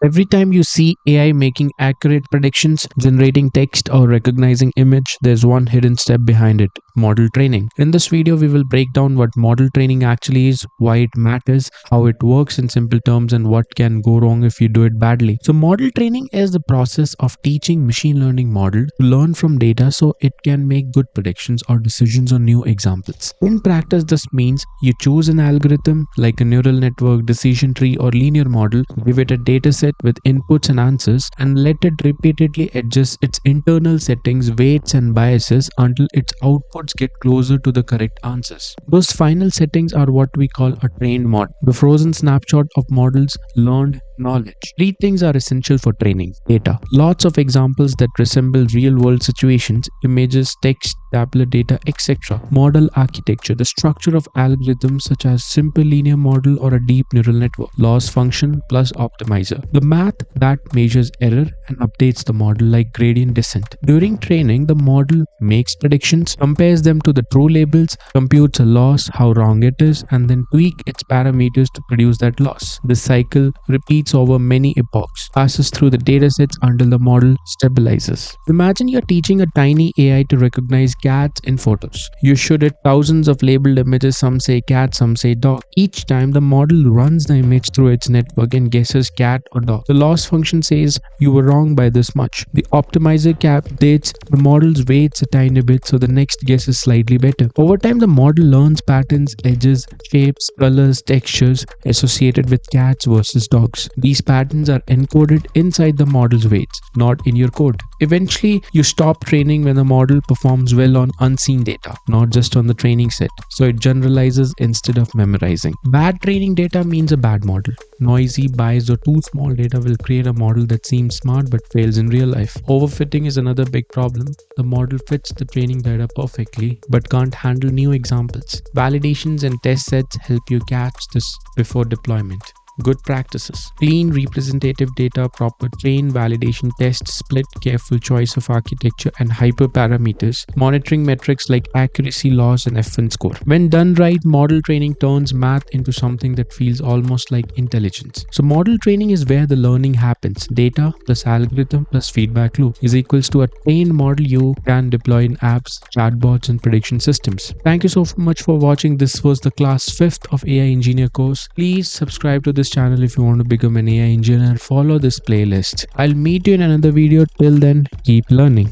Every time you see AI making accurate predictions, generating text, or recognizing image, there's one hidden step behind it: model training. In this video, we will break down what model training actually is, why it matters, how it works in simple terms, and what can go wrong if you do it badly. So, model training is the process of teaching machine learning model to learn from data so it can make good predictions or decisions on new examples. In practice, this means you choose an algorithm like a neural network, decision tree, or linear model, give it a dataset with inputs and answers, and let it repeatedly adjust its internal settings, weights, and biases until its outputs get closer to the correct answers. Those final settings are what we call a trained model, the frozen snapshot of models' learned knowledge. Three things are essential for training: data, lots of examples that resemble real world situations, images, text, tabular data, etc. Model architecture, the structure of algorithms such as simple linear model or a deep neural network. Loss function plus optimizer, the math that measures error and updates the model like gradient descent. During training, the model makes predictions, compares them to the true labels, computes a loss, how wrong it is, and then tweak its parameters to produce that loss. This cycle repeats over many epochs, passes through the datasets until the model stabilizes. Imagine you're teaching a tiny AI to recognize cats in photos. You show it thousands of labeled images, some say cat, some say dog. Each time the model runs the image through its network and guesses cat or dog. The loss function says you were wrong by this much. The optimizer updates the model's weights a tiny bit so the next guess is slightly better. Over time, the model learns patterns, edges, shapes, colors, textures associated with cats versus dogs. These patterns are encoded inside the model's weights, not in your code. Eventually, you stop training when the model performs well on unseen data, not just on the training set. So it generalizes instead of memorizing. Bad training data means a bad model. Noisy, biased, or too small data will create a model that seems smart but fails in real life. Overfitting is another big problem. The model fits the training data perfectly but can't handle new examples. Validations and test sets help you catch this before deployment. Good practices: clean representative data, proper train, validation test, split, careful choice of architecture, and hyperparameters. Monitoring metrics like accuracy, loss, and F1 score. When done right, model training turns math into something that feels almost like intelligence. So model training is where the learning happens. Data plus algorithm plus feedback loop is equals to a trained model you can deploy in apps, chatbots, and prediction systems. Thank you so much for watching. This was the class 5th of AI Engineer course. Please subscribe to this channel if you want to become an AI engineer. Follow this playlist. I'll meet you in another video. Till then, keep learning.